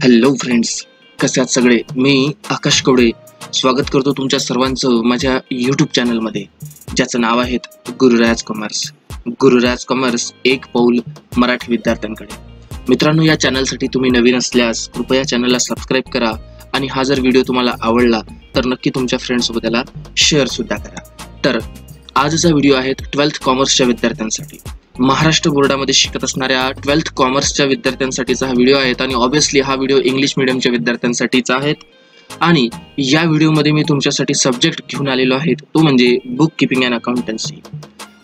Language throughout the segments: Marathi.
हॅलो फ्रेंड्स, कसे आहात सगळे? मी आकाश कवडे स्वागत करतो तुमच्या सर्वांचं माझ्या यूट्यूब चॅनलमध्ये, ज्याचं नाव आहे गुरुराज कॉमर्स. गुरुराज कॉमर्स, एक पाऊल मराठी विद्यार्थ्यांकडे. मित्रांनो, या चॅनलसाठी तुम्ही नवीन असल्यास कृपया चॅनलला सबस्क्राईब करा आणि हा जर व्हिडिओ तुम्हाला आवडला तर नक्की तुमच्या फ्रेंड्ससोबत त्याला शेअर सुद्धा करा. तर आजचा व्हिडिओ आहे 12th कॉमर्सच्या विद्यार्थ्यांसाठी. महाराष्ट्र बोर्डामध्ये शिकत असणाऱ्या 12th कॉमर्सच्या विद्यार्थ्यांसाठीचा हा व्हिडिओ आहे आणि ऑब्विसली हा व्हिडिओ इंग्लिश मीडियमच्या विद्यार्थ्यांसाठीचा आहे. आणि या व्हिडिओमध्ये मी तुमच्यासाठी सब्जेक्ट घेऊन आलेलो आहे, तो म्हणजे बुक कीपिंग अँड अकाउंटन्सी.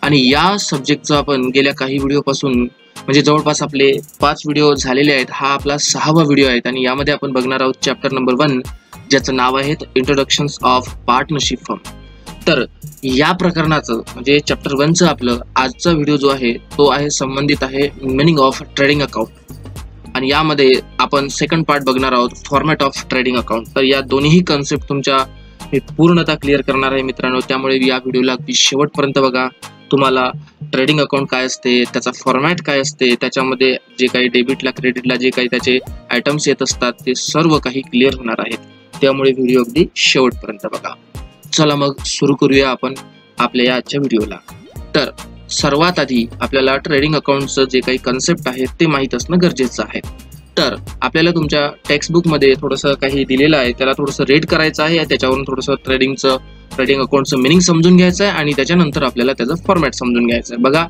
आणि या सब्जेक्टचा आपण गेल्या काही व्हिडिओपासून म्हणजे जवळपास आपले 5 व्हिडिओ झालेले आहेत. हा आपला 6वा व्हिडिओ आहे आणि यामध्ये आपण बघणार आहोत चॅप्टर नंबर 1, ज्याचं नाव आहे इंट्रोडक्शन्स ऑफ पार्टनरशिप फर्म. तर या प्रकरणाचं म्हणजे चॅप्टर 1चं आपलं आजचा व्हिडिओ जो आहे तो आहे संबंधित आहे मिनिंग ऑफ ट्रेडिंग अकाउंट. आणि यामध्ये आपण सेकंड पार्ट बघणार आहोत फॉर्मॅट ऑफ ट्रेडिंग अकाउंट. तर या दोन्ही कन्सेप्ट तुमच्या मी पूर्णतः क्लिअर करणार आहे मित्रांनो, त्यामुळे या व्हिडिओला अगदी शेवटपर्यंत बघा. तुम्हाला ट्रेडिंग अकाउंट काय असते, त्याचा फॉर्मॅट काय असते, त्याच्यामध्ये जे काही डेबिटला क्रेडिटला जे काही त्याचे आयटम्स येत असतात ते सर्व काही क्लिअर होणार आहेत. त्यामुळे व्हिडिओ अगदी शेवटपर्यंत बघा. चला मग सुरू करूया आपण आपल्या या आजच्या व्हिडिओला. तर सर्वात आधी आपल्याला ट्रेडिंग अकाउंटचं जे काही कन्सेप्ट आहे ते माहीत असणं गरजेचं आहे. तर आपल्याला तुमच्या टेक्स्टबुकमध्ये थोडंसं काही दिलेलं आहे, त्याला थोडंसं रीड करायचं आहे. त्याच्यावरून थोडंसं ट्रेडिंग अकाउंटचं मिनिंग समजून घ्यायचं आहे आणि त्याच्यानंतर आपल्याला त्याचं फॉर्मॅट समजून घ्यायचं आहे. बघा,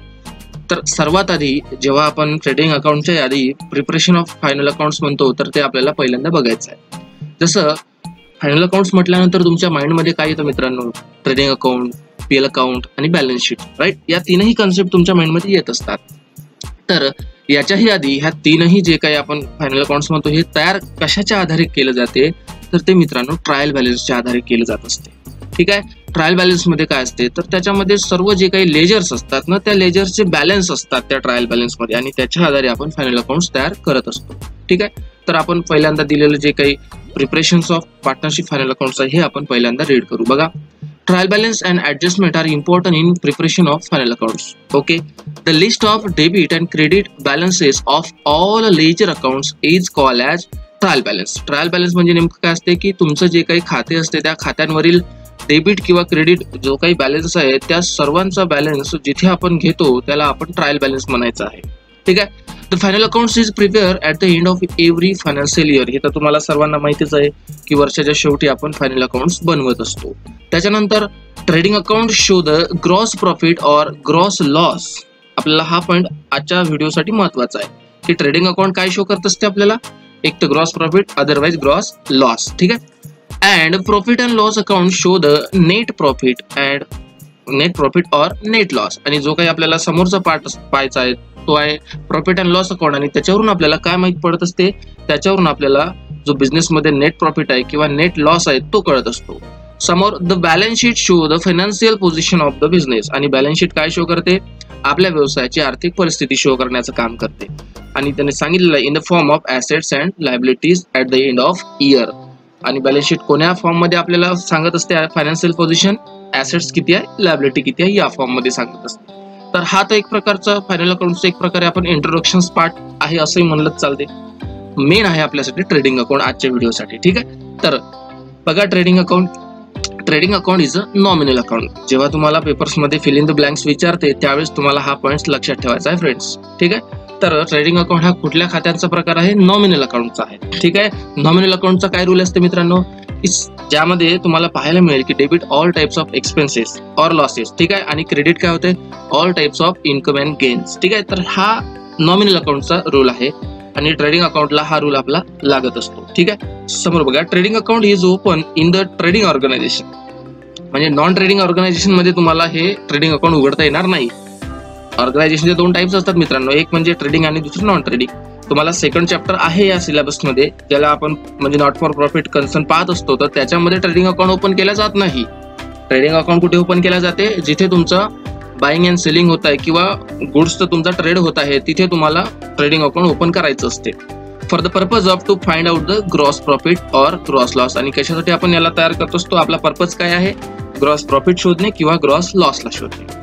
तर सर्वात आधी जेव्हा आपण ट्रेडिंग अकाउंटच्या आधी प्रिपरेशन ऑफ फायनल अकाउंट्स म्हणतो, तर ते आपल्याला पहिल्यांदा बघायचं आहे. जसं फायनल अकाउंट्स म्हटल्यानंतर तुमच्या माइंडमध्ये काय येतं मित्रांनो? ट्रेडिंग अकाउंट, पीएल अकाउंट आणि बॅलन्स शीट, राईट? या तीनही कन्सेप्ट तुमच्या माइंडमध्ये येत असतात. तर याच्याही आधी ह्या तीनही जे काही आपण फायनल अकाउंट्स म्हणतो हे तयार कशाच्या आधारे केलं जाते, तर ते मित्रांनो ट्रायल बॅलन्सच्या आधारे केलं जात असते. ठीक आहे. ट्रायल बॅलन्स मध्ये काय असते, तर त्याच्यामध्ये सर्व जे काही लेजर्स असतात ना, त्या लेजर्सचे बॅलन्स असतात त्या ट्रायल बॅलन्स मध्ये आणि त्याच्या आधारे आपण फायनल अकाउंट्स तयार करत असतो. ठीक आहे. तर आपण पहिल्यांदा दिलेलं जे काही preparations of partnership final accounts आहे हे आपण पहिल्यांदा रीड करू. बघा, trial balance and adjustment are important in preparation of final accounts. Okay. The list of debit and credit balances of all ledger accounts is called as trial balance. Trial balance म्हणजे नेमकं काय असते की तुमचं जे काही खाते असते त्या खात्यांवरील डेबिट किंवा क्रेडिट जो काही बॅलन्स आहे त्या सर्वांचा बॅलन्स जिथे आपण घेतो त्याला आपण ट्रायल बॅलन्स म्हणायचं आहे. ठीक आहे. The final accounts is prepare at the end of every financial year. हे तर तुम्हाला सर्वांना माहितीच आहे की वर्षाच्या शेवटी आपण फायनल अकाउंट्स बनवत असतो. त्याच्यानंतर trading account show the gross profit or gross loss. आपल्याला हा पॉईंट आजच्या व्हिडिओसाठी महत्वाचा आहे की ट्रेडिंग अकाउंट काय शो करत असते आपल्याला, एक तर gross profit, otherwise gross loss. ठीक आहे. And profit and loss account show the net profit and net profit or net loss. आणि जो काही आपल्याला समोरचा पार्ट पाहायचा आहे तो आहे प्रॉफिट अँड लॉस अकाउंट. आणि त्याच्यावरून आपल्याला काय माहित पडत असते, त्याच्यावरून आपल्याला जो बिझनेसमध्ये नेट प्रॉफिट आहे किंवा नेट लॉस आहे तो कळत असतो. समोर the balance sheet show the financial position of the business. आणि बॅलन्स शीट काय शो करते, आपल्या व्यवसायाची आर्थिक परिस्थिती शो करण्याचं काम करते. आणि त्याने सांगितलेलं आहे in the form of assets and liabilities at the end of year. आणि बॅलन्स शीट कोण्या फॉर्म मध्ये आपल्याला सांगत असते, फायनान्शियल पोझिशन, ऍसेट्स किती आहे, लायबिलिटी किती आहे, या फॉर्म मध्ये सांगत असते. तर हा तर एक प्रकारचा फायनल अकाउंटचा एक प्रकारे आपण इंट्रोडक्शन पार्ट आहे असंही म्हणलंच चालते. मेन आहे आपल्यासाठी ट्रेडिंग अकाउंट आजच्या व्हिडिओसाठी. ठीक आहे. तर बघा, trading account is a nominal account. जेव्हा तुम्हाला पेपर्समध्ये फिल इन द ब्लँक्स विचारते त्यावेळेस तुम्हाला हा पॉईंट लक्षात ठेवायचा आहे फ्रेंड्स. ठीक आहे. तर ट्रेडिंग अकाउंट हा कुठल्या खात्यांचा प्रकार आहे, नॉमिनल अकाउंटचा आहे. ठीक आहे. नॉमिनल अकाउंटचा काय रूल असते मित्रांनो, ज्यामध्ये तुम्हाला पाहायला मिळेल की debit all types of expenses or losses. ठीक आहे. आणि क्रेडिट काय होते, all types of income and gains. ठीक आहे. तर हा नॉमिनल अकाउंटचा रूल आहे आणि ट्रेडिंग अकाउंटला हा रूल आपला लागत असतो. ठीक आहे. समोर बघा, trading account is open in the trading organization. म्हणजे नॉन ट्रेडिंग ऑर्गनायझेशन मध्ये तुम्हाला हे ट्रेडिंग अकाउंट उघडता येणार नाही. ऑर्गनायझेशनचे 2 टाइप्स असतात मित्रांनो, एक म्हणजे ट्रेडिंग आणि दुसरं नॉन ट्रेडिंग. तुम्हाला सेकंड चॅप्टर आहे या सिलेबसमध्ये ज्याला आपण म्हणजे नॉट फॉर प्रॉफिट कन्सर्न पाहत असतो, तर त्याच्यामध्ये ट्रेडिंग अकाउंट ओपन केला जात नाही. ट्रेडिंग अकाउंट कुठे ओपन केला जाते, जिथे तुमचं बाईंग अँड सेलिंग होत आहे किंवा गुड्सचा तुमचा ट्रेड होत आहे तिथे तुम्हाला ट्रेडिंग अकाउंट ओपन करायचं असते. For the purpose of to find out the gross profit or gross loss. आणि कशासाठी आपण याला तयार करत असतो, आपला पर्पज काय आहे, ग्रॉस प्रॉफिट शोधणे किंवा ग्रॉस लॉसला शोधणे.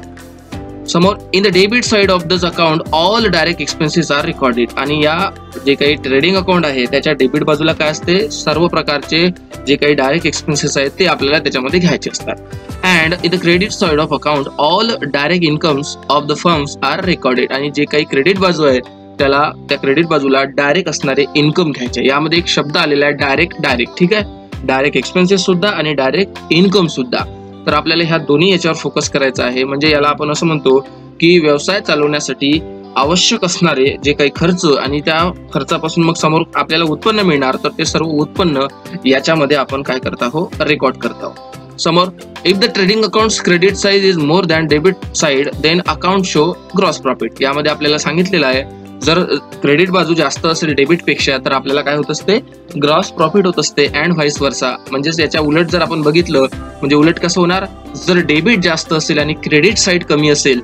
समोर in the debit side of this account all direct expenses are recorded. आणि या जे काही ट्रेडिंग अकाउंट आहे त्याच्या डेबिट बाजूला काय असते, सर्व प्रकारचे जे काही डायरेक्ट एक्सपेन्सेस आहेत ते आपल्याला त्याच्यामध्ये घ्यायचे असतात. And in the credit side of account all direct incomes of the firms are recorded. आणि जे काही क्रेडिट बाजू आहे त्याला त्या क्रेडिट बाजूला डायरेक्ट असणारे इन्कम घ्यायचे. यामध्ये एक शब्द आलेला आहे डायरेक्ट. ठीक आहे, डायरेक्ट एक्सपेन्सेस सुद्धा आणि डायरेक्ट इन्कम सुद्धा. तर आपल्याला ह्या दोन्ही याच्यावर फोकस करायचा आहे. म्हणजे याला आपण असं म्हणतो की व्यवसाय चालवण्यासाठी आवश्यक असणारे जे काही खर्च आणि त्या खर्चापासून मग समोर आपल्याला उत्पन्न मिळणार, तर ते सर्व उत्पन्न याच्यामध्ये आपण काय करत आहोत, रेकॉर्ड करत आहोत. समोर if the trading accounts credit size is more than debit side then account show gross profit. यामध्ये आपल्याला सांगितलेलं आहे जर क्रेडिट बाजू जास्त असेल डेबिट पेक्षा तर आपल्याला काय होत असते, ग्रॉस प्रॉफिट होत असते. अँड व्हाईस वर्सा, म्हणजेच याच्या उलट जर आपण बघितलं म्हणजे उलट कसं होणार, जर डेबिट जास्त असेल आणि क्रेडिट साइड कमी असेल,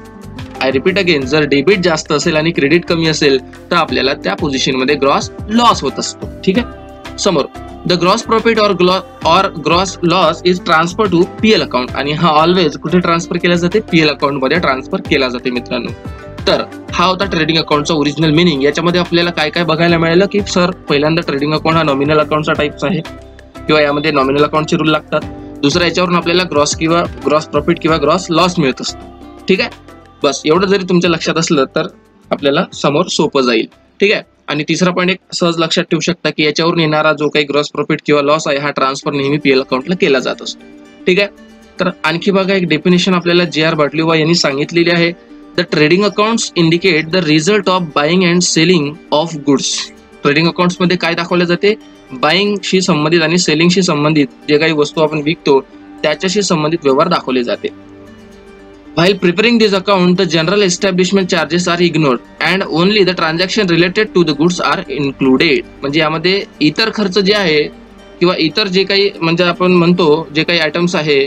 आय रिपीट अगेन, जर डेबिट जास्त असेल आणि क्रेडिट कमी असेल तर आपल्याला त्या पोझिशन मध्ये ग्रॉस लॉस होत असतो. ठीक आहे. समोर द ग्रॉस प्रॉफिट और gross loss is transfer to PL account. आणि हा ऑलवेज कुठे ट्रान्सफर केला जाते, पीएल अकाउंट मध्ये ट्रान्सफर केला जाते मित्रांनो. तर हा होता ट्रेडिंग अकाउंटचा ओरिजिनल मिनिंग. याच्यामध्ये आपल्याला काय काय बघायला मिळालं की सर पहिल्यांदा ट्रेडिंग अकाउंट हा नॉमिनल अकाउंटचा टाइप्स आहे किंवा यामध्ये नॉमिनल अकाउंटचे रूल लागतात. दुसरा याच्यावरून आपल्याला ग्रॉस प्रॉफिट किंवा ग्रॉस लॉस मिळत असतो. ठीक आहे, बस एवढं जरी तुमच्या लक्षात असलं तर आपल्याला समोर सोपं जाईल. ठीक आहे. आणि तिसरा पॉईंट एक सहज लक्षात ठेवू शकता की याच्यावरून येणारा जो काही ग्रॉस प्रॉफिट किंवा लॉस आहे हा ट्रान्सफर नेहमी पीएल अकाउंटला केला जात असतो. ठीक आहे. तर आणखी बघा एक डेफिनेशन आपल्याला JR बाटलीवा यांनी सांगितलेली आहे. The trading accounts indicate the result of buying and selling of goods. Trading accounts मध्ये काय दाखवले जाते, बाईंगशी संबंधित आणि सेलिंगशी संबंधित जे काही वस्तू आपण विकतो त्याच्याशी संबंधित व्यवहार दाखवले जाते. While preparing this account, the general establishment charges are ignored and only the transaction related to the goods are included. म्हणजे यामध्ये इतर खर्च जे आहे किंवा इतर जे काही म्हणजे आपण म्हणतो जे काही आयटम्स आहे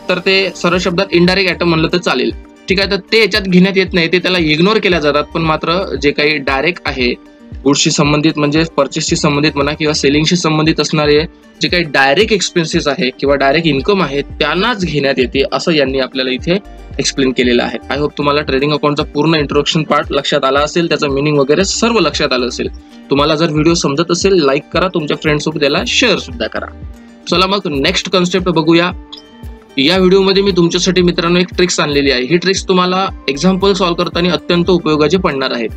तर ते सरळ शब्दात इनडायरेक्ट आयटम म्हणलं तर चालेल. ठीक आहे. तर ते याच्यात घेण्यात येत नाही, ते त्याला इग्नोर केल्या जातात. पण मात्र जे काही डायरेक्ट आहे गुड्सशी संबंधित म्हणजे परचेसशी संबंधित म्हणा किंवा सेलिंगशी संबंधित असणारे जे काही डायरेक्ट एक्सपेन्सेस आहे किंवा डायरेक्ट इन्कम आहे त्यांनाच घेण्यात येते असं यांनी आपल्याला इथे एक्सप्लेन केलेलं आहे. आय होप तुम्हाला ट्रेडिंग अकाउंटचा पूर्ण इंट्रोडक्शन पार्ट लक्षात आला असेल, त्याचं मिनिंग वगैरे सर्व लक्षात आलं असेल. तुम्हाला जर व्हिडिओ समजत असेल लाईक करा, तुमच्या फ्रेंड्ससोबत याला शेअर सुद्धा करा. चला मग नेक्स्ट कन्सेप्ट बघूया. या व्हिडिओमध्ये मी तुमच्यासाठी मित्रांनो एक ट्रिक्स आणलेली आहे. ही ट्रिक्स तुम्हाला एक्झाम्पल सॉल्व्ह करताना अत्यंत उपयोगाची पडणार आहेत.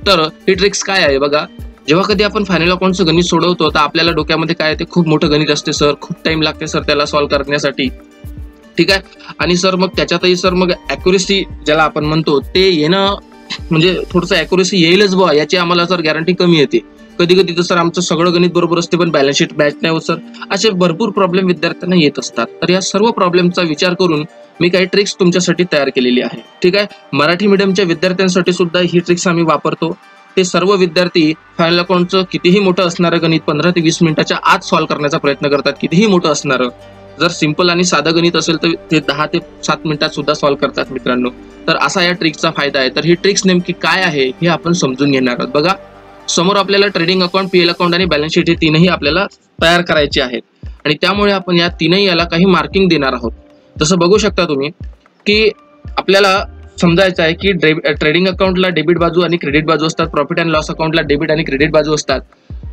तर ही ट्रिक्स काय आहे बघा, जेव्हा कधी आपण फायनल अकाउंटचं गणित सोडवतो तर आपल्याला डोक्यामध्ये काय येते, खूप मोठं गणित असते सर, खूप टाइम लागते सर त्याला सॉल्व्ह करण्यासाठी. ठीक आहे. आणि सर मग त्याच्यातही सर मग ॲक्युरेसी ज्याला आपण म्हणतो ते येणं म्हणजे थोडंसं ॲक्युरेसी येईलच बुवा याची आम्हाला सर गॅरंटी कमी येते. कधी कधी तर सर आमचं सगळं गणित बरोबर असते पण बॅलन्स शीट मॅच नाही होत सर, असे भरपूर प्रॉब्लेम विद्यार्थ्यांना येत असतात. तर या सर्व प्रॉब्लेमचा विचार करून मी काही ट्रिक्स तुमच्यासाठी तयार केलेली आहे. ठीक आहे. मराठी मीडियमच्या विद्यार्थ्यांसाठी सुद्धा ही ट्रिक्स आम्ही वापरतो. ते सर्व विद्यार्थी फायनल अकाउंटचं कितीही मोठं असणारं गणित 15 ते 20 मिनिटाच्या आत सॉल्व्ह करण्याचा प्रयत्न करतात. कितीही मोठं असणारं, जर सिंपल आणि साधं गणित असेल तर ते 10 ते 7 मिनिटात सुद्धा सॉल्व्ह करतात मित्रांनो. तर असा या ट्रिकचा फायदा आहे. तर ही ट्रिक्स नेमकी काय आहे हे आपण समजून घेणार आहोत. बघा समोर आपल्याला ट्रेडिंग अकाउंट, पीएल अकाउंट आणि बॅलन्स शीट हे तीनही आपल्याला तयार करायचे आहेत आणि त्यामुळे आपण या तीनही याला काही मार्किंग देणार आहोत. जसं बघू शकता तुम्ही की आपल्याला समजायचं आहे की ट्रेडिंग अकाउंटला डेबिट बाजू आणि क्रेडिट बाजू असतात, प्रॉफिट अँड लॉस अकाउंटला डेबिट आणि क्रेडिट बाजू असतात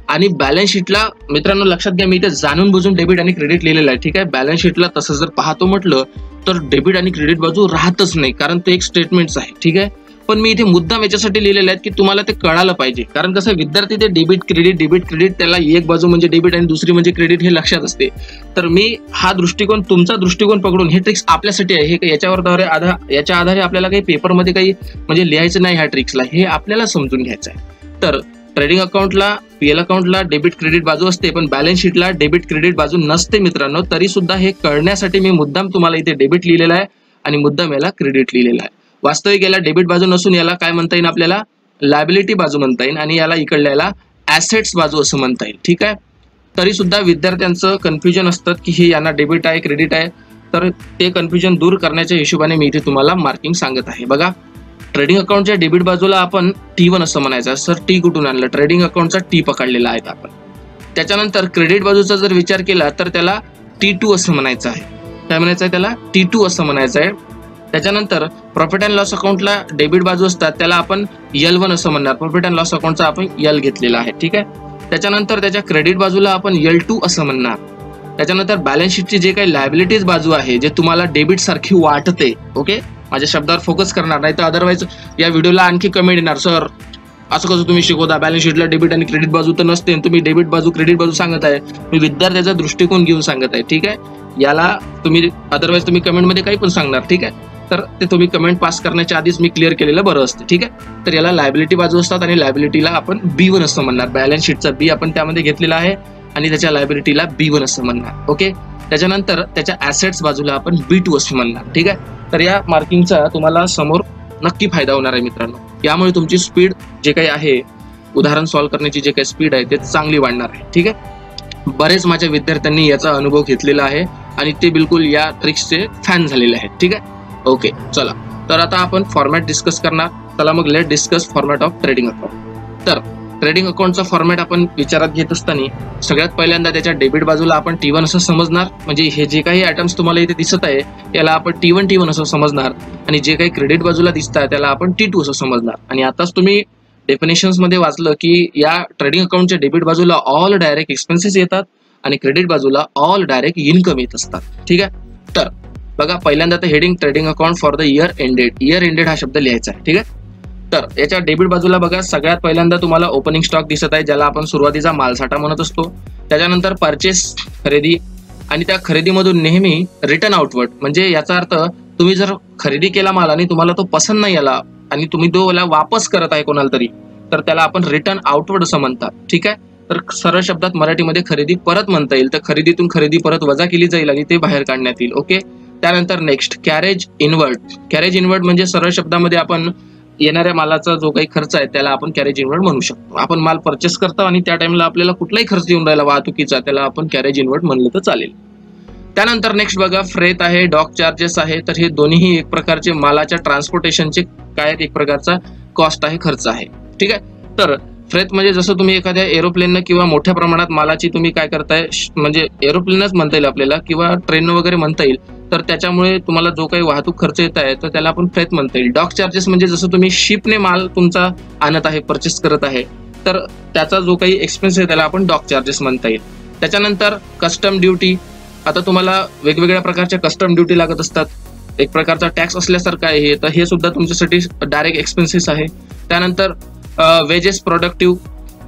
आणि बॅलन्स शीटला मित्रांनो लक्षात घ्या मी इथे जाणून बुजून डेबिट आणि क्रेडिट लिहिलेलं आहे. ठीक आहे. बॅलन्स शीटला तसं जर पाहतो म्हटलं तर डेबिट आणि क्रेडिट बाजू राहतच नाही कारण ते एक स्टेटमेंट्स आहे. ठीक आहे. पण मी इथे मुद्दाम याच्यासाठी लिहिलेले आहेत की तुम्हाला ते कळालं पाहिजे, कारण कसं विद्यार्थी ते डेबिट क्रेडिट त्याला एक बाजू म्हणजे डेबिट आणि दुसरी म्हणजे क्रेडिट हे लक्षात असते. तर मी हा दृष्टिकोन तुमचा दृष्टिकोन पकडून हे ट्रिक्स आपल्यासाठी आहे. हे याच्या आधारे आपल्याला काही पेपरमध्ये काही म्हणजे लिहायचं नाही ह्या ट्रिक्सला, हे आपल्याला समजून घ्यायचं आहे. तर ट्रेडिंग अकाउंटला, पीएल अकाउंटला डेबिट क्रेडिट बाजू असते पण बॅलन्स शीटला डेबिट क्रेडिट बाजू नसते मित्रांनो. तरी सुद्धा हे कळण्यासाठी मी मुद्दाम तुम्हाला इथे डेबिट लिहिलेला आहे आणि मुद्दाम याला क्रेडिट लिहिलेला आहे. वास्तविक याला डेबिट बाजू नसून याला काय म्हणता येईल, आपल्याला लायबिलिटी बाजू म्हणता येईल आणि याला इकडल्याला ऍसेट्स बाजू असं म्हणता येईल. ठीक आहे. तरी सुद्धा विद्यार्थ्यांचं कन्फ्युजन असतं की ही यांना डेबिट आहे क्रेडिट आहे, तर ते कन्फ्युजन दूर करण्याच्या हिशोबाने मी इथे तुम्हाला मार्किंग सांगत आहे. बघा ट्रेडिंग अकाउंटच्या डेबिट बाजूला आपण T1 असं म्हणायचं. सर टी कुठून आणलं, ट्रेडिंग अकाउंटचा टी पकडलेला आहे आपण. त्याच्यानंतर क्रेडिट बाजूचा जर विचार केला तर त्याला T2 असं म्हणायचं आहे. काय म्हणायचं आहे त्याला, T2 असं म्हणायचं आहे. त्याच्यानंतर प्रॉफिट अँड लॉस अकाउंटला डेबिट बाजू असतात त्याला आपण L1 असं म्हणणार. प्रॉफिट अँड लॉस अकाउंटचा आपण L घेतलेला आहे. ठीक आहे. त्याच्यानंतर त्याच्या क्रेडिट बाजूला आपण L2 असं म्हणणार. त्याच्यानंतर बॅलन्स शीटची जे काही लायबिलिटीज बाजू आहे जे तुम्हाला डेबिट सारखी वाटते, ओके, माझ्या शब्दावर फोकस करणार नाही तर अदरवाईज या व्हिडिओला आणखी कमेंट येणार, सर असं कसं तुम्ही शिकवता, बॅलन्स शीटला डेबिट आणि क्रेडिट बाजू तर नसते, तुम्ही डेबिट बाजू क्रेडिट बाजू सांगत आहे. मी विद्यार्थ्याचा दृष्टिकोन घेऊन सांगत आहे. ठीक आहे. याला तुम्ही अदरवाईज तुम्ही कमेंटमध्ये काही पण सांगणार. ठीक आहे. तर ते तुम्ही कमेंट पास करण्याच्या आधीच मी क्लिअर केलेलं बरं असतं. ठीक आहे. तर याला लायबिलिटी बाजू असतात आणि लायबिलिटीला आपण B1 असं म्हणणार. बॅलन्स शीटचा B आपण त्यामध्ये घेतलेला आहे आणि त्याच्या लायबिलिटीला B1 असं म्हणणार. ओके. त्याच्यानंतर त्याच्या ऍसेट्स बाजूला आपण B2 असं म्हणणार. ठीक आहे. तर या मार्किंगचा तुम्हाला समोर नक्की फायदा होणार आहे मित्रांनो. यामुळे तुमची स्पीड जे काही आहे, उदाहरण सॉल्व्ह करण्याची जे काही स्पीड आहे ते चांगली वाढणार आहे. ठीक आहे. बरेच माझ्या विद्यार्थ्यांनी याचा अनुभव घेतलेला आहे आणि ते बिलकुल या ट्रिक्सचे फॅन झालेले आहेत. ठीक आहे. ओके, चला तर आता आपण फॉर्मॅट डिस्कस करणार. चला मग let discuss format of trading account. तर ट्रेडिंग अकाउंटचा फॉर्मॅट आपण विचारात घेत असताना सगळ्यात पहिल्यांदा त्याच्या डेबिट बाजूला आपण T1 असं समजणार. म्हणजे हे जे काही आयटम्स तुम्हाला इथे दिसत आहे याला आपण T1 असं समजणार आणि जे काही क्रेडिट बाजूला दिसत आहे त्याला आपण T2 असं समजणार. आणि आताच तुम्ही डेफिनेशन्स मध्ये वाचलं की या ट्रेडिंग अकाउंटच्या डेबिट बाजूला ऑल डायरेक्ट एक्सपेन्सेस येतात आणि क्रेडिट बाजूला ऑल डायरेक्ट इन्कम येत असतात. ठीक आहे. तर बघा पहिल्यांदा तर heading trading account for the year ended. Year ended हा शब्द लिहायचा आहे. ठीक आहे. तर याच्या डेबिट बाजूला बघा सगळ्यात पहिल्यांदा तुम्हाला ओपनिंग स्टॉक दिसत आहे ज्याला आपण सुरुवातीचा मालसाठा म्हणत असतो. त्याच्यानंतर परचेस खरेदी आणि त्या खरेदीमधून नेहमी रिटर्न आउटवर्ड, म्हणजे याचा अर्थ तुम्ही जर खरेदी केला माल आणि तुम्हाला तो पसंत नाही आला आणि तुम्ही तो वापस करत आहे कोणाला तरी, तर त्याला आपण रिटर्न आउटवर्ड असं म्हणतात. ठीक आहे. तर सरळ शब्दात मराठीमध्ये खरेदी परत म्हणता येईल. तर खरेदीतून खरेदी परत वजा केली जाईल आणि ते बाहेर काढण्यात येईल. ओके. त्यानंतर next carriage inward. Carriage inward म्हणजे सरळ शब्दामध्ये आपण येणाऱ्या मालाचा जो काही खर्च आहे त्याला आपण कॅरेज इनवर्ड म्हणू शकतो. आपण माल परचेस करतो आणि त्या टाइमला आपल्याला कुठलाही खर्च येऊन राहिला वाहतुकीचा, त्याला आपण कॅरेज इनवर्ड म्हणलं तर चालेल. त्यानंतर नेक्स्ट बघा फ्रेट आहे, डॉक चार्जेस आहे. तर हे दोन्ही एक प्रकारचे मालाच्या ट्रान्सपोर्टेशनचे काय एक प्रकारचा कॉस्ट आहे, खर्च आहे. ठीक आहे. तर फ्रेट म्हणजे जसं तुम्ही एखाद्या एरोप्लेननं किंवा मोठ्या प्रमाणात मालाची तुम्ही काय करताय, म्हणजे एरोप्लेनच म्हणता येईल आपल्याला किंवा ट्रेन वगैरे म्हणता येईल. तर त्याच्यामुळे तुम्हाला जो काही वाहतूक खर्च येत आहे तर त्याला आपण फ्रेट म्हणता येईल. डॉक चार्जेस म्हणजे जसं तुम्ही शिपने माल तुमचा आणत आहे, परचेस करत आहे, तर त्याचा जो काही एक्सपेन्स आहे त्याला आपण डॉक चार्जेस म्हणता येईल. त्याच्यानंतर कस्टम ड्युटी. आता तुम्हाला वेगवेगळ्या प्रकारच्या कस्टम ड्युटी लागत असतात. एक प्रकारचा टॅक्स असल्यासारखं आहे, तर हे सुद्धा तुमच्यासाठी डायरेक्ट एक्सपेन्सेस आहे. त्यानंतर वेजेस प्रोडक्टिव्ह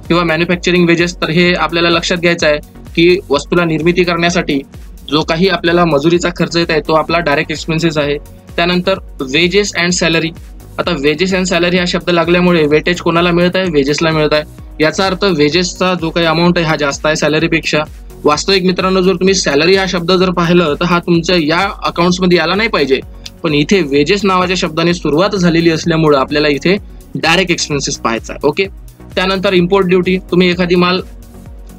किंवा मॅन्युफॅक्चरिंग वेजेस. तर हे आपल्याला लक्षात घ्यायचं आहे की वस्तूला निर्मिती करण्यासाठी जो काही आपल्याला मजुरीचा खर्च येत आहे तो आपला डायरेक्ट एक्सपेन्सेस आहे. त्यानंतर वेजेस अँड सॅलरी. आता वेजेस अँड सॅलरी हा शब्द लागल्यामुळे वेटेज कोणाला मिळत आहे, वेजेसला मिळत आहे. याचा अर्थ वेजेसचा जो काही अमाऊंट आहे हा जास्त आहे सॅलरीपेक्षा. वास्तविक मित्रांनो जर तुम्ही सॅलरी हा शब्द जर पाहिलं तर हा तुमच्या या अकाउंट्स मध्ये याला नाही पाहिजे, पण इथे वेजेस नावाच्या शब्दाने सुरुवात झालेली असल्यामुळे आपल्याला इथे डायरेक्ट एक्सपेन्सेस पाहायचा आहे. ओके. त्यानंतर इम्पोर्ट ड्युटी. तुम्ही एखादी माल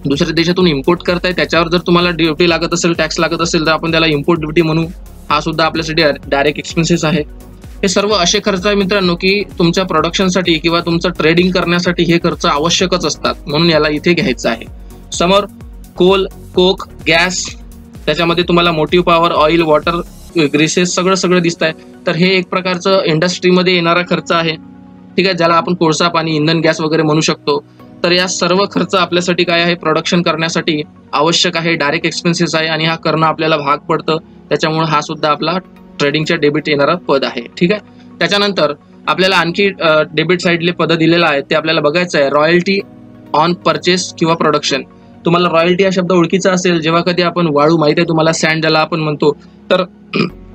दुसऱ्या देशातून इम्पोर्ट करताय त्याच्यावर जर तुम्हाला ड्युटी लागत असेल, टॅक्स लागत असेल तर आपण त्याला इम्पोर्ट ड्युटी म्हणू. हा सुद्धा आपल्यासाठी डायरेक्ट एक्सपेन्सेस आहे. हे सर्व असे खर्च आहे मित्रांनो की तुमच्या प्रोडक्शनसाठी किंवा तुमचं ट्रेडिंग करण्यासाठी हे खर्च आवश्यकच असतात, म्हणून याला इथे घ्यायचं आहे. समोर कोल, कोक, गॅस, त्याच्यामध्ये तुम्हाला मोटिव्ह पॉवर, ऑइल, वॉटर, ग्रीसेस सगळं दिसत आहे. तर हे एक प्रकारचं इंडस्ट्रीमध्ये येणारा खर्च आहे. ठीक आहे. ज्याला आपण कोळसा, पाणी, इंधन, गॅस वगैरे म्हणू शकतो. तर या सर्व खर्च आपल्यासाठी काय आहे, प्रोडक्शन करण्यासाठी आवश्यक आहे, डायरेक्ट एक्सपेन्सेस आहे आणि हा करणं आपल्याला भाग पडतं. त्याच्यामुळे हा सुद्धा आपला ट्रेडिंगच्या डेबिट येणारा पद आहे. ठीक आहे. त्याच्यानंतर आपल्याला आणखी डेबिट साईडले पद दिलेला आहे ते आपल्याला बघायचं आहे. रॉयल्टी ऑन परचेस किंवा प्रोडक्शन. तुम्हाला रॉयल्टी हा शब्द ओळखीचा असेल. जेव्हा कधी आपण वाळू, माहिती आहे तुम्हाला सँड ज्याला आपण म्हणतो, तर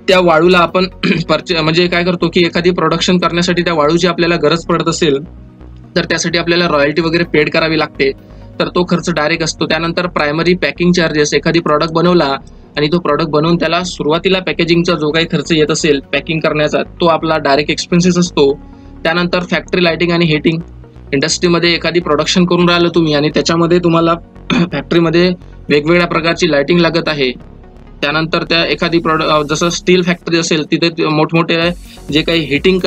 त्या वाळूला आपण म्हणजे काय करतो की एखादी प्रोडक्शन करण्यासाठी त्या वाळूची आपल्याला गरज पडत असेल तर त्यासाठी आपल्याला रॉयल्टी वगैरे पेड करावी लागते. तर तो खर्च डायरेक्ट असतो. त्यानंतर प्रायमरी पॅकिंग चार्जेस. एखादी प्रॉडक्ट बनवला आणि तो प्रॉडक्ट बनवून त्याला सुरुवातीला पॅकेजिंगचा जो काही खर्च येत असेल पॅकिंग करण्याचा तो आपला डायरेक्ट एक्सपेन्सेस असतो. त्यानंतर फॅक्टरी लाइटिंग आणि हिटिंग. इंडस्ट्रीमध्ये एखादी प्रोडक्शन करून राहिलं तुम्ही आणि त्याच्यामध्ये तुम्हाला फॅक्टरीमध्ये वेगवेगळ्या प्रकारची लाइटिंग लागत आहे. त्यानंतर त्या एखादी जसं स्टील फॅक्टरी असेल तिथे मोठमोठे जे काही हिटिंग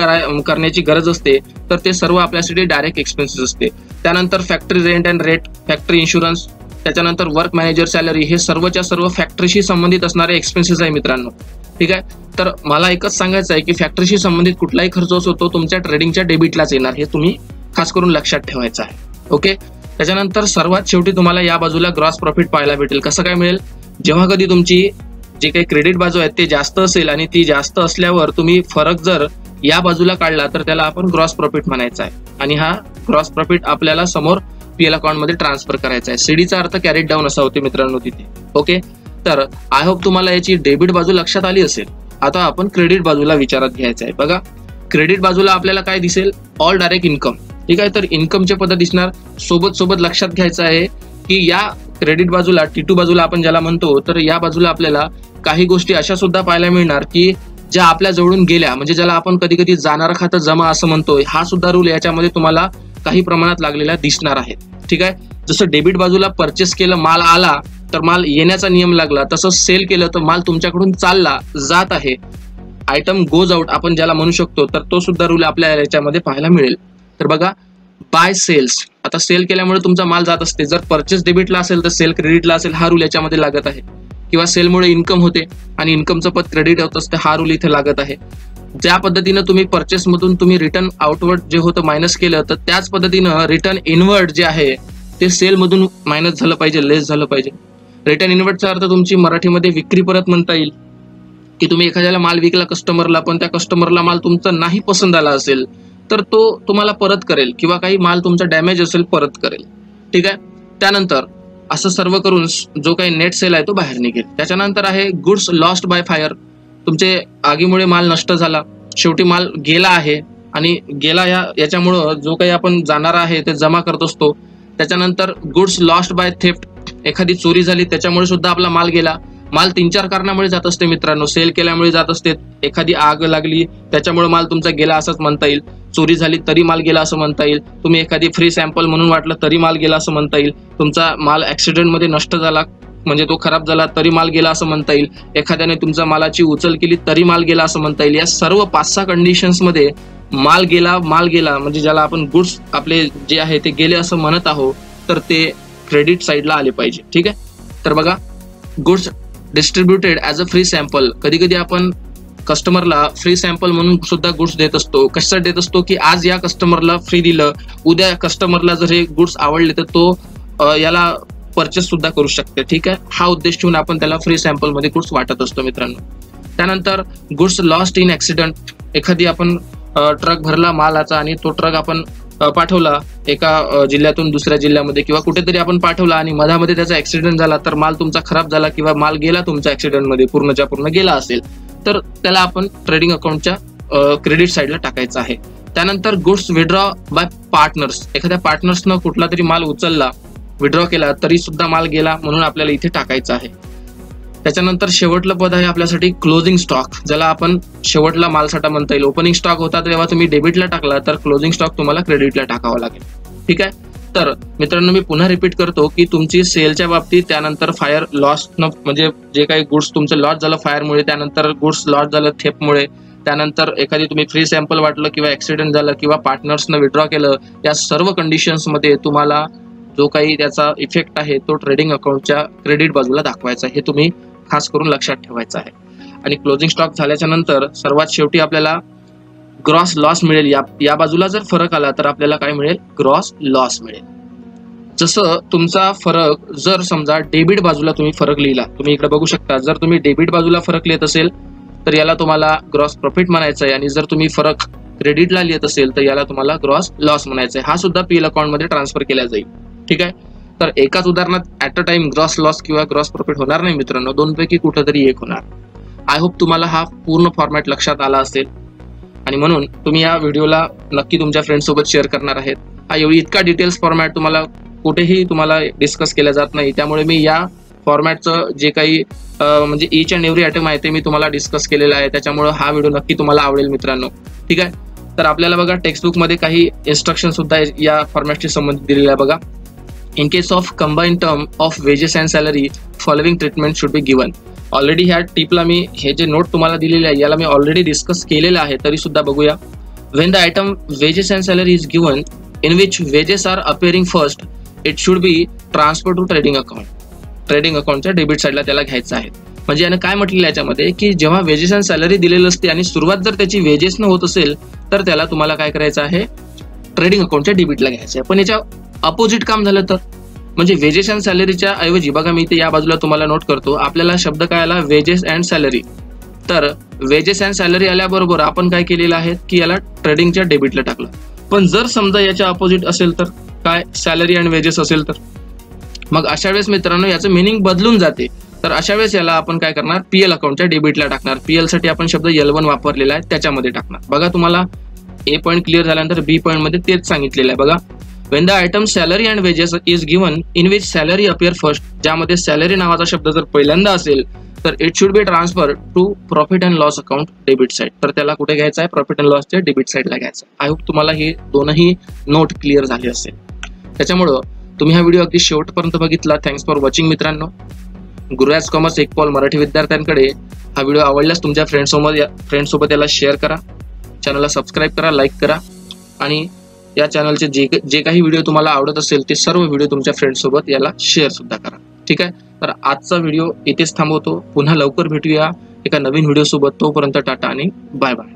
करण्याची गरज असते तर ते सर्व आपल्यासाठी डायरेक्ट एक्सपेन्सेस असते. त्यानंतर factory rent and rate, factory insurance, त्याच्यानंतर वर्क मॅनेजर सॅलरी. हे सर्वच्या सर्व फॅक्टरीशी संबंधित असणारे एक्सपेन्सेस आहे मित्रांनो. ठीक आहे. तर मला एकच सांगायचं आहे की फॅक्टरीशी संबंधित कुठलाही खर्च असतो तो तुमच्या ट्रेडिंगच्या डेबिटलाच येणार, हे तुम्ही खास करून लक्षात ठेवायचं आहे. ओके. त्याच्यानंतर सर्वात शेवटी तुम्हाला या बाजूला ग्रॉस प्रॉफिट पाहायला भेटेल. कसं काय मिळेल? जेव्हा कधी तुमची जे काही क्रेडिट बाजू आहे ते जास्त असेल आणि ती जास्त असल्यावर तुम्ही फरक जर या बाजूला काढला तर त्याला आपण ग्रॉस प्रॉफिट म्हणायचा आहे, आणि हा ग्रॉस प्रॉफिट आपल्याला समोर पीएल अकाउंट मध्ये ट्रान्सफर करायचा आहे. सीडीचा अर्थ कॅरीड डाऊन असा होते मित्रांनो तिथे. ओके. तर आय होप तुम्हाला याची डेबिट बाजू लक्षात आली असेल. आता आपण क्रेडिट बाजूला विचारात घ्यायचं आहे. बघा, क्रेडिट बाजूला आपल्याला काय दिसेल? All direct income. ठीक आहे. तर इन्कमचे पद दिसणार. सोबत लक्षात घ्यायचं आहे की या क्रेडिट बाजूला T2 बाजूला आपण ज्याला म्हणतो, तर या बाजूला आपल्याला काही गोष्टी अशा सुद्धा पाहायला मिळणार की ज्या आपल्या जवळून गेल्या, म्हणजे ज्याला आपण कधी कधी जाणारं खातं जमा असं म्हणतोय, हा सुद्धा रूल याच्यामध्ये तुम्हाला काही प्रमाणात लागलेला दिसणार आहे. ठीक आहे. जसं डेबिट बाजूला परचेस केलं, माल आला तर माल येण्याचा नियम लागला, तसं सेल केलं तर माल तुमच्याकडून चालला जात आहे, आयटम गोज आउट आपण ज्याला म्हणू शकतो, तर तो सुद्धा रूल आपल्याला याच्यामध्ये पाहायला मिळेल. तर बघा, बाय सेल्स, आता सेल केल्यामुळे तुमचा माल जात असते. जर परचेस डेबिटला असेल तर सेल क्रेडिटला असेल, हा रूल याच्यामध्ये लागत आहे. किंवा सेलमुळे इन्कम होते आणि इन्कमचं पद क्रेडिट होत असते, हा रूल इथे लागत आहे. ज्या पद्धतीनं तुम्ही परचेस मधून तुम्ही रिटर्न आउटवर्ड जे होतं मायनस केलं, तर त्याच पद्धतीनं रिटर्न इनवर्ड जे आहे ते सेल मधून मायनस झालं पाहिजे, लेस झालं पाहिजे. रिटर्न इनवर्डचा अर्थ तुमची मराठीमध्ये विक्री परत म्हणता येईल, की तुम्ही एखाद्याला माल विकला कस्टमरला, पण त्या कस्टमरला माल तुमचा नाही पसंत आला असेल तर तो तुम्हाला परत करेल, किंवा काही माल तुमचा डॅमेज असेल परत करेल. ठीक आहे. त्यानंतर असं सर्व करून जो काही नेट सेल आहे तो बाहेर निघेल. त्याच्यानंतर आहे गुड्स लॉस्ट बाय फायर. तुमचे आगीमुळे माल नष्ट झाला, शेवटी माल गेला आहे, आणि गेला याच्यामुळं जो काही आपण जाणार आहे ते जमा करत असतो. त्याच्यानंतर गुड्स लॉस्ट बाय थेफ्ट, एखादी चोरी झाली त्याच्यामुळे सुद्धा आपला माल गेला. माल 3-4 कारणामुळे जात असते मित्रांनो. सेल केल्यामुळे जात असते, एखादी आग लागली त्याच्यामुळे माल तुमचा गेला असंच म्हणता येईल, चोरी झाली तरी माल गेला असं म्हणता येईल, तुम्ही एखादी फ्री सॅम्पल म्हणून वाटलं तरी माल गेला असं म्हणता येईल, तुमचा माल ऍक्सिडेंट मध्ये नष्ट झाला म्हणजे तो खराब झाला तरी माल गेला असं म्हणता येईल, एखाद्याने तुमच्या मालाची उचल केली तरी माल गेला असं म्हणता येईल. या सर्व 5-6 कंडिशन्स मध्ये माल गेला म्हणजे ज्याला आपण गुड्स आपले जे आहे ते गेले असं म्हणत आहोत, तर ते क्रेडिट साईडला आले पाहिजे. ठीक आहे. तर बघा, goods distributed as a free sample, कधी कधी आपण कस्टमरला फ्री सॅम्पल म्हणून सुद्धा गुड्स देत असतो. कशासाठी देत असतो? की आज या कस्टमरला फ्री दिलं, उद्या कस्टमरला जर हे गुड्स आवडले तर तो याला परचेस सुद्धा करू शकते. ठीक आहे. हा उद्देश ठेवून आपण त्याला फ्री सॅम्पल मध्ये गुड्स वाटत असतो मित्रांनो. त्यानंतर गुड्स लॉस्ट इन ऍक्सिडेंट, एखादी आपण ट्रक भरला मालाचा आणि तो ट्रक आपण पाठवला एका जिल्ह्यातून दुसऱ्या जिल्ह्यामध्ये किंवा कुठेतरी आपण पाठवला आणि मधामध्ये त्याचा ऍक्सिडेंट झाला, तर माल तुमचा खराब झाला किंवा माल गेला तुमच्या ऍक्सिडेंटमध्ये, पूर्णच्या पूर्ण गेला असेल, तर त्याला आपण ट्रेडिंग अकाउंटच्या क्रेडिट साईडला टाकायचं आहे. त्यानंतर गुड्स विड्रॉ बाय पार्टनर्स, एखाद्या पार्टनर्सनं कुठला तरी माल उचलला, विड्रॉ केला तरी सुद्धा माल गेला, म्हणून आपल्याला इथे टाकायचं आहे. त्याच्यानंतर शेवटलं पद आहे आपल्यासाठी क्लोजिंग स्टॉक, ज्याला आपण शेवटला मालसाठा म्हणता येईल. ओपनिंग स्टॉक होता तेव्हा तुम्ही डेबिटला टाकला, तर क्लोजिंग स्टॉक तुम्हाला क्रेडिटला टाकावा लागेल. ठीक आहे. तर मित्रांनो, मी पुन्हा रिपीट करतो की तुमची सेलच्या बाबतीत, त्यानंतर फायर लॉस म्हणजे जे काही गुड्स तुमचं लॉस झालं फायरमुळे, त्यानंतर गुड्स लॉस झालं थेफ्टमुळे, त्यानंतर एखादी तुम्ही फ्री सॅम्पल वाटलं किंवा ऍक्सिडेंट झालं किंवा पार्टनर्सनं विड्रॉ केलं, या सर्व कंडिशन्स मध्ये तुम्हाला जो काही त्याचा इफेक्ट आहे तो ट्रेडिंग अकाउंटच्या क्रेडिट बाजूला दाखवायचा, हे तुम्ही खास करून लक्षात ठेवायचं आहे. आणि क्लोजिंग स्टॉक झाल्याच्या नंतर सर्वात शेवटी आपल्याला ग्रॉस लॉस मिळेल. या बाजूला जर फरक आला तर आपल्याला काय मिळेल? ग्रॉस लॉस मिळेल. जसं तुमचा फरक जर समजा डेबिट बाजूला तुम्ही फरक लिहिला, तुम्ही इकडे बघू शकता, जर तुम्ही डेबिट बाजूला फरक लिहित असेल तर याला तुम्हाला ग्रॉस प्रॉफिट म्हणायचं आहे, आणि जर तुम्ही फरक क्रेडिटला लिहित असेल तर याला तुम्हाला ग्रॉस लॉस म्हणायचं आहे. हा सुद्धा पीएल अकाउंट मध्ये ट्रान्सफर केला जाईल. ठीक आहे. तर एकाच उदाहरणात at a time gross loss किंवा ग्रॉस प्रॉफिट होणार नाही मित्रांनो, दोनपैकी कुठेतरी एक होणार. आय होप तुम्हाला हा पूर्ण फॉर्मॅट लक्षात आला असेल, आणि म्हणून तुम्ही या व्हिडिओला नक्की तुमच्या फ्रेंड्स सोबत शेअर करणार आहेत. हा इतका डिटेल्स फॉर्मॅट तुम्हाला कुठेही तुम्हाला डिस्कस केला जात नाही, त्यामुळे मी या फॉर्मॅटचं जे काही म्हणजे इच अँड एव्हरी आयटम आहे ते मी तुम्हाला डिस्कस केलेलं आहे, त्याच्यामुळे हा व्हिडिओ नक्की तुम्हाला आवडेल मित्रांनो. ठीक आहे. तर आपल्याला बघा, टेक्स्टबुक मध्ये काही इन्स्ट्रक्शन सुद्धा या फॉर्मॅटशी संबंधित दिलेलं आहे. बघा, in case of combine term of wedges and salary following treatment should be given. Already ह्या टिपला मी हे जे नोट तुम्हाला दिलेले आहे याला मी ऑलरेडी डिस्कस केलेलं आहे, तरी सुद्धा बघूया. When the item wages and salary is given in which wages are appearing first, it should be transfer to trading account. Trading अकाउंटच्या डेबिट साईडला त्याला घ्यायचं आहे. म्हणजे यानं काय म्हटलेलं याच्यामध्ये की जेव्हा वेजेस अँड सॅलरी दिलेलं असते आणि सुरुवात जर त्याची वेजेस न होत असेल तर त्याला तुम्हाला काय करायचं आहे, ट्रेडिंग अकाउंटच्या डेबिटला घ्यायचं आहे. पण याच्या अपोजिट काम झालं तर, म्हणजे वेजेस अँड सॅलरीच्या ऐवजी बघा मी इथे या बाजूला तुम्हाला नोट करतो, आपल्याला शब्द काय आला, वेजेस अँड सॅलरी. तर वेजेस अँड सॅलरी आल्याबरोबर आपण काय केलेलं आहे की याला ट्रेडिंगच्या डेबिटला टाकलं. पण जर समजा याच्या अपोजिट असेल तर काय, सॅलरी अँड वेजेस असेल तर मग अशा वेळेस मित्रांनो याचं मिनिंग बदलून जाते. तर अशा वेळेस याला आपण काय करणार, पीएल अकाउंटच्या डेबिटला टाकणार. पीएल साठी आपण शब्द L1 वापरलेला आहे त्याच्यामध्ये टाकणार. बघा तुम्हाला ए पॉईंट क्लिअर झाल्यानंतर बी पॉईंट मध्ये तेच सांगितलेलं आहे. बघा, when the item salary and wages is given in which salary appear first, ज्यामध्ये सॅलरी नावाचा शब्द जर पहिल्यांदा असेल तर it should be transfer to profit and loss account debit side. तर त्याला कुठे घ्यायचं आहे, प्रॉफिट अँड लॉसच्या डेबिट साईडला घ्यायचं. आय होप तुम्हाला हे दोनही नोट क्लिअर झाले असेल. त्याच्यामुळं तुम्ही हा व्हिडिओ अगदी शेवटपर्यंत बघितला. थँक्स फॉर वॉचिंग मित्रांनो. गुरुराज कॉमर्स एक पाऊल मराठी विद्यार्थ्यांकडे हा व्हिडिओ आवडल्यास तुमच्या फ्रेंड्ससोबत याला शेअर करा, चॅनलला सबस्क्राईब करा, लाईक करा आणि या चॅनलचे जे काही व्हिडिओ तुम्हाला आवडत असेल ते सर्व व्हिडिओ तुमच्या फ्रेंड्ससोबत याला शेअर सुद्धा करा. ठीक आहे, तर आजचा व्हिडिओ इथेच थांबवतो. पुन्हा लवकर भेटूया एका नवीन व्हिडिओ सोबत. तोपर्यंत टाटा आणि बाय बाय.